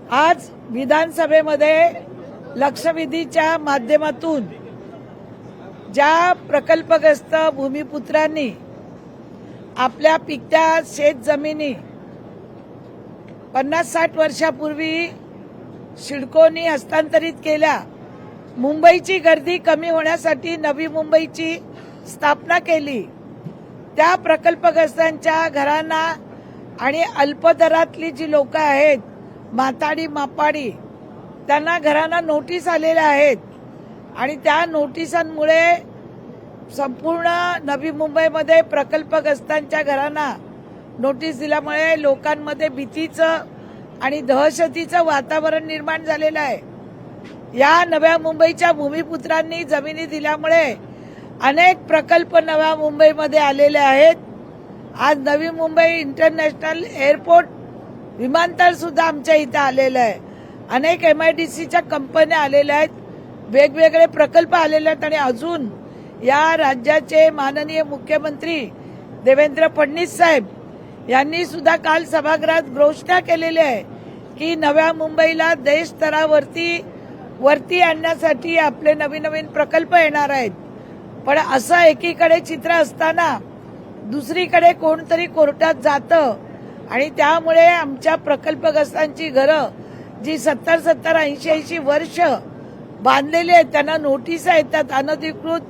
आज विधानसभेमध्ये लक्षवेधीच्या माध्यमातून ज्या प्रकल्पग्रस्त भूमिपुत्रांनी आपल्या पिकत्या शेतजमिनी 50-60 वर्षापूर्वी सिडकोनी हस्तांतरित केल्या, मुंबईची गर्दी कमी होण्यासाठी नवी मुंबईची स्थापना केली, त्या प्रकल्पग्रस्तांच्या घरांना आणि अल्पदरातली जी लोक आहेत माथाडी मापाडी त्यांना घरांना नोटीस आलेल्या आहेत आणि त्या नोटिसांमुळे संपूर्ण नवी मुंबईमध्ये प्रकल्पग्रस्तांच्या घरांना नोटीस दिल्यामुळे लोकांमध्ये भीतीचं आणि दहशतीचं वातावरण निर्माण झालेलं आहे। या नव्या मुंबईच्या भूमिपुत्रांनी जमिनी दिल्यामुळे अनेक प्रकल्प नव्या मुंबईमध्ये आलेले आहेत। आज नवी मुंबई इंटरनॅशनल एअरपोर्ट विमानतळ सुद्धा आमच्या इथे आलेलं आहे। अनेक MIDCच्या कंपन्या आलेल्या आहेत, वेगवेगळे प्रकल्प आलेले आहेत आणि अजून या राज्याचे माननीय मुख्यमंत्री देवेंद्र फडणवीस साहेब यांनी सुद्धा काल सभागृहात घोषणा केलेली आहे की नव्या मुंबईला देश स्तरावरती आणण्यासाठी आपले नवीन नवीन प्रकल्प येणार आहेत। पण असं एकीकडे चित्र असताना दुसरीकडे कोणतरी कोर्टात जातं आणि त्यामुळे आमच्या प्रकल्पग्रस्तांची घरं जी 70-70, 80-80 वर्ष बांधलेली आहेत त्यांना नोटिसा येतात अनधिकृत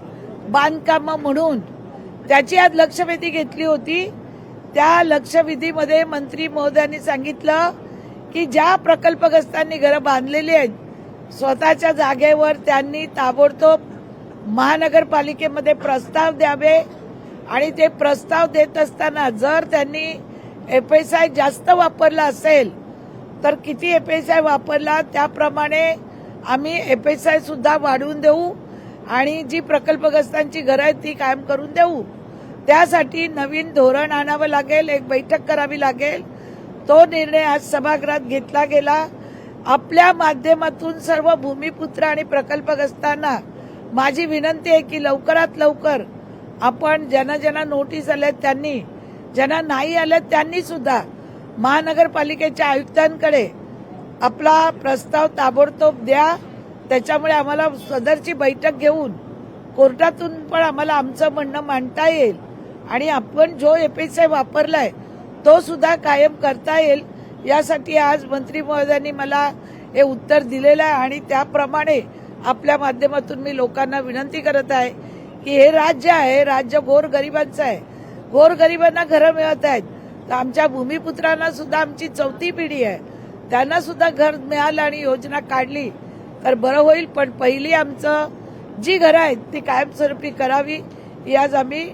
बांधकामं म्हणून। त्याची आज लक्षवेधी घेतली होती। त्या लक्षवेधीमध्ये मंत्री महोदयांनी सांगितलं की ज्या प्रकल्पग्रस्तांनी घरं बांधलेली आहेत स्वतःच्या जागेवर त्यांनी ताबडतोब महानगरपालिकेमध्ये प्रस्ताव द्यावे आणि ते प्रस्ताव देत असताना जर त्यांनी FSI जास्त वापरला असेल तर किती FSI वापरला त्याप्रमाणे आम्ही FSI सुद्धा वाढवून देऊ आणि जी प्रकल्पग्रस्तांची घरं आहेत ती कायम करून देऊ। त्यासाठी नवीन धोरण आणावं लागेल, एक बैठक करावी लागेल। तो निर्णय आज सभागृहात घेतला गेला। आपल्या माध्यमातून सर्व भूमिपुत्र आणि प्रकल्पग्रस्तांना माझी विनंती आहे की लवकरात लवकर आपण ज्यांना नोटीस आल्या त्यांनी, ज्यांना नाही आल्या त्यांनी सुद्धा महानगरपालिकेच्या आयुक्तांकडे आपला प्रस्ताव ताबडतोब द्या। त्याच्यामुळे आम्हाला सदरची बैठक घेऊन कोर्टातून पण आम्हाला आमचं म्हणणं मांडता येईल आणि आपण जो FSI वापरलाय तो सुद्धा कायम करता येईल। यासाठी आज मंत्री महोदयांनी मला हे उत्तर दिलेलं आहे आणि त्याप्रमाणे आपल्या माध्यमातून मी लोकांना विनंती करत आहे की हे राज्य आहे, राज्य गोरगरिबांचं आहे, गोरगरिबांना घरं मिळत आहेत। तर आमच्या भूमिपुत्रांना सुद्धा आमची 4थी पिढी आहे, त्यांना सुद्धा घर मिळालं आणि योजना काढली तर बरं होईल। पण पहिली आमचं जी घरं आहेत ती कायमस्वरूपी करावी ही आज आम्ही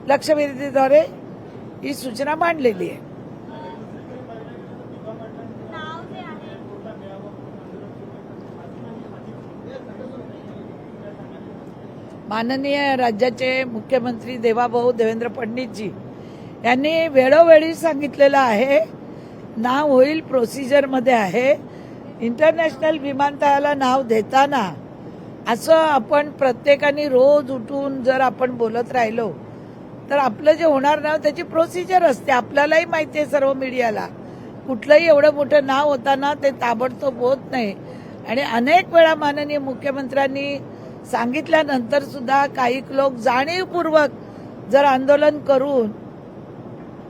लक्षवेधीद्वारे ही सूचना मांडलेली आहे। माननीय राज्याचे मुख्यमंत्री देवाभाऊ देवेंद्र फडणवीसजी यांनी वेळोवेळी सांगितलेलं आहे, नाव होईल प्रोसिजरमध्ये आहे। इंटरनॅशनल विमानतळाला नाव देताना असं आपण प्रत्येकाने रोज उठून जर आपण बोलत राहिलो तर आपलं जे होणार नाव त्याची प्रोसिजर असते। आपल्यालाही माहिती आहे सर्व मीडियाला, कुठलंही एवढं मोठं नाव होताना ते ताबडतोब होत नाही आणि अनेक वेळा माननीय मुख्यमंत्र्यांनी सांगितल्यानंतर सुद्धा काही लोक जाणीवपूर्वक जर आंदोलन करून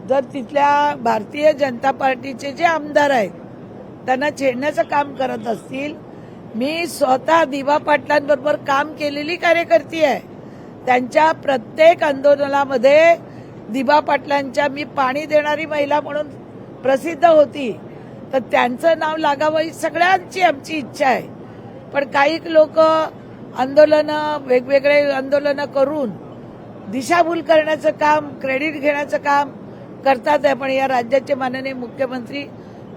जर तिथल्या भारतीय जनता पार्टीचे जे आमदार आहेत त्यांना छेडण्याचं काम करत असतील। मी स्वतः दिवा पाटलांबरोबर काम केलेली कार्यकर्ती आहे, त्यांच्या प्रत्येक आंदोलनामध्ये दिवा पाटलांच्या मी पाणी देणारी महिला म्हणून प्रसिद्ध होती, तर त्यांचं नाव लागावं ही सगळ्यांची आमची इच्छा आहे। पण काही लोक वेगवेगळे आंदोलन करून दिशाभूल करण्याचं काम, क्रेडिट घेण्याचं काम करतात आहे। पण या राज्याचे माननीय मुख्यमंत्री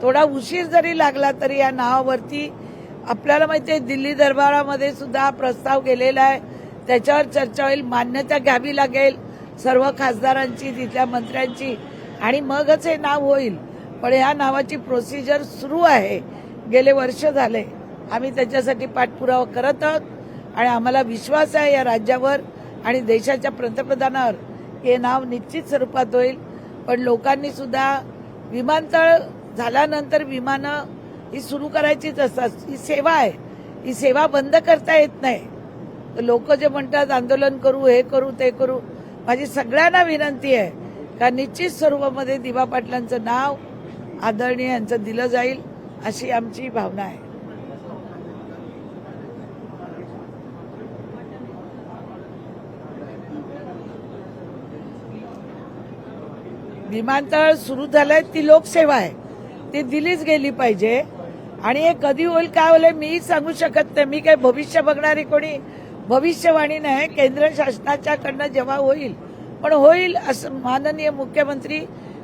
थोडा उशीर जरी लागला तरी या नावावरती आपल्याला माहिती आहे दिल्ली दरबारामध्ये सुद्धा प्रस्ताव गेलेला आहे, त्याच्यावर चर्चा होईल, मान्यता घ्यावी लागेल सर्व खासदारांची, तिथल्या मंत्र्यांची आणि मगच हे नाव होईल। पण या नावाची प्रोसिजर सुरू आहे, गेले वर्ष झाले आम्ही त्याच्यासाठी पाठपुरावा करत आहोत आणि आम्हाला विश्वास आहे या राज्यावर आणि देशाच्या पंतप्रधानावर हे नाव निश्चित स्वरूपात होईल। पण लोकांनी सुद्धा विमानतळ झाल्यानंतर विमानं ही सुरू करायचीच असतात. ही सेवा आहे, ही सेवा बंद करता येत नाही. लोक जे म्हणतात आंदोलन करू, हे करू, ते करू, माझी सगळ्यांना विनंती आहे का निश्चित स्वरूपामध्ये दिबा पाटलांचं नाव आदरणीय यांचं दिलं जाईल, अशी आमची भावना आहे. विमानतळ सुरू झालंय, ती लोकसेवा आहे, ती दिलीच गेली पाहिजे. आणि हे कधी होईल काय होईल मी सांगू शकत नाही. मी काही भविष्य बघणारी कोणी भविष्यवाणी नाही. केंद्र शासनाच्याकडनं जेव्हा होईल, पण होईल असं माननीय मुख्यमंत्री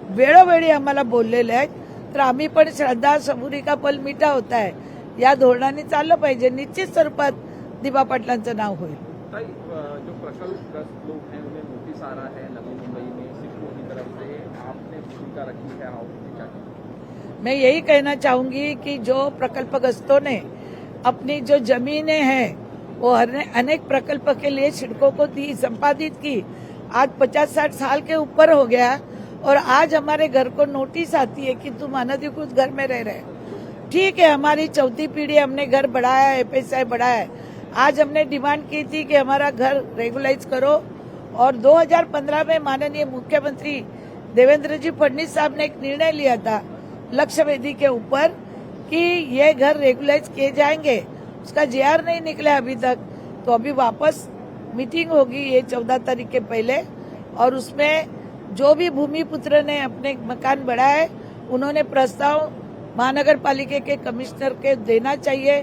वेळोवेळी आम्हाला बोललेले आहेत. तर आम्ही पण श्रद्धा सबुरी का पल मिठा होता है या धोरणाने चाललं पाहिजे. निश्चित स्वरूपात दिबा पाटलांचं नाव होईल. जो प्रकल्पग्रस्त लोग हैं उन्हें नोटिस आ रहा है नवी मुंबई में सिडको की तरफ से, आपने भूमिका रखी है मैं यही कहना चाहूंगी कि जो प्रकल्पग्रस्तों ने अपनी जो जमीनें हैं वो अनेक प्रकल्प के लिए सिडको को दी, संपादित की. आज 50-60 साल के ऊपर हो गया और आज हमारे घर को नोटिस आती है कि तुम अनधिकृत घर में रह रहे. ठीक है, हमारी चौथी पीढ़ी हमने घर बढ़ाया है, पैसा बढ़ाया है. आज हमने डिमांड की थी कि हमारा घर रेगुलाइज करो और 2015 में माननीय मुख्यमंत्री देवेंद्र जी फडणवीस साहब ने एक निर्णय लिया था लक्ष्य वेदी के ऊपर कि ये घर रेगुलाइज किए जाएंगे. उसका जेआर नहीं निकला अभी तक, तो अभी वापस मीटिंग होगी ये 14 तारीख के पहले और उसमें जो भी भूमिपुत्र ने अपने मकान बढ़ाए उन्होंने प्रस्ताव महानगर पालिका के कमिश्नर के देना चाहिए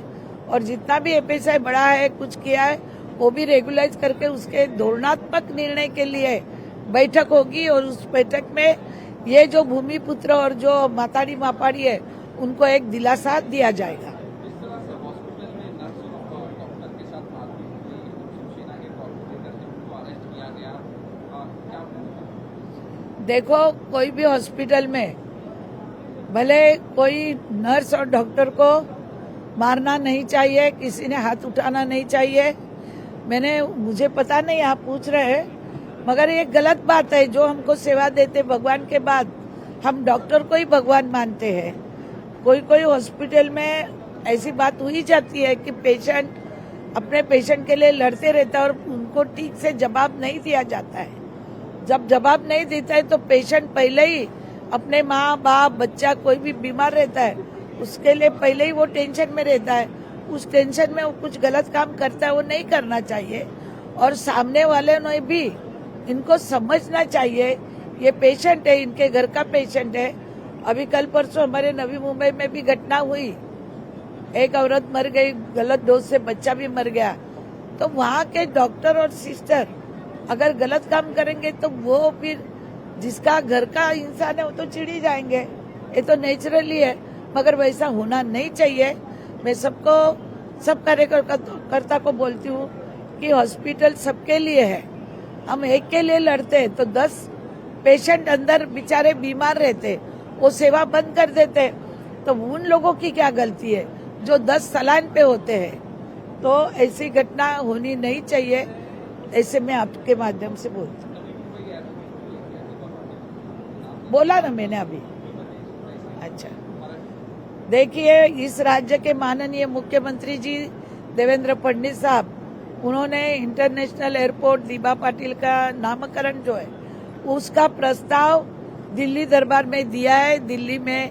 और जितना भी एफएसआई बढ़ा है कुछ किया है वो भी रेगुलाइज करके उसके धोरणात्मक निर्णय के लिए बैठक होगी और उस बैठक में ये जो भूमिपुत्र और जो माताड़ी मापाड़ी है उनको एक दिलासा दिया जाएगा. देखो, कोई भी हॉस्पिटल में भले कोई नर्स और डॉक्टर को मारना नहीं चाहिए, किसी ने हाथ उठाना नहीं चाहिए. मुझे पता नहीं आप पूछ रहे हैं, मगर ये गलत बात है. जो हमको सेवा देते भगवान के बाद हम डॉक्टर को ही भगवान मानते हैं. कोई हॉस्पिटल में ऐसी बात हुई जाती है कि पेशेंट अपने पेशेंट के लिए लड़ते रहता है और उनको ठीक से जवाब नहीं दिया जाता है. जब जवाब नहीं देता है तो पेशेंट पहले ही अपने माँ बाप बच्चा कोई भी बीमार रहता है उसके लिए पहले ही वो टेंशन में रहता है. उस टेंशन में वो कुछ गलत काम करता है, वो नहीं करना चाहिए. और सामने वाले ने भी इनको समझना चाहिए ये पेशेंट है, इनके घर का पेशेंट है. अभी कल परसों हमारे नवी मुंबई में भी घटना हुई, एक औरत मर गई, गलत डोज से बच्चा भी मर गया. तो वहाँ के डॉक्टर और सिस्टर अगर गलत काम करेंगे तो वो फिर जिसका घर का इंसान है वो तो चिढ़ी जाएंगे. ये तो नेचुरली है, मगर वैसा होना नहीं चाहिए. मैं सब कार्यकर्ता को बोलती हूँ कि हॉस्पिटल सबके लिए है. हम एक के लिए लड़ते हैं तो 10 पेशेंट अंदर बेचारे बीमार रहते, वो सेवा बंद कर देते, तो उन लोगों की क्या गलती है जो 10 सलाइन पे होते हैं. तो ऐसी घटना होनी नहीं चाहिए. ऐसे मैं आपके माध्यम से बोलती हूँ. बोला ना मैंने अभी. अच्छा, देखिए, इस राज्य के माननीय मुख्यमंत्री जी देवेंद्र फडणवीस साहब, उन्होंने इंटरनेशनल एयरपोर्ट दिबा पाटिल का नामकरण जो है उसका प्रस्ताव दिल्ली दरबार में दिया है. दिल्ली में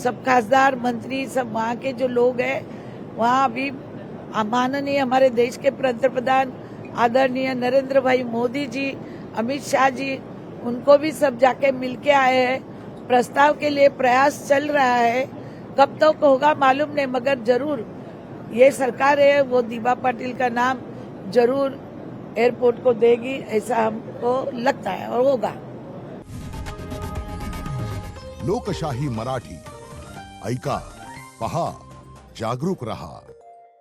सब खासदार मंत्री सब वहाँ के जो लोग हैं, वहाँ अभी माननीय हमारे देश के प्रधान आदरणीय नरेंद्र भाई मोदी जी, अमित शाह जी, उनको भी सब जाके मिलके आए हैं. प्रस्ताव के लिए प्रयास चल रहा है. कब तक होगा मालूम नहीं, मगर जरूर ये सरकार है वो दिबा पाटिल का नाम जरूर एयरपोर्ट को देगी, ऐसा हमको लगता है और होगा. लोकशाही मराठी ऐका, पहा, जागरूक रहा.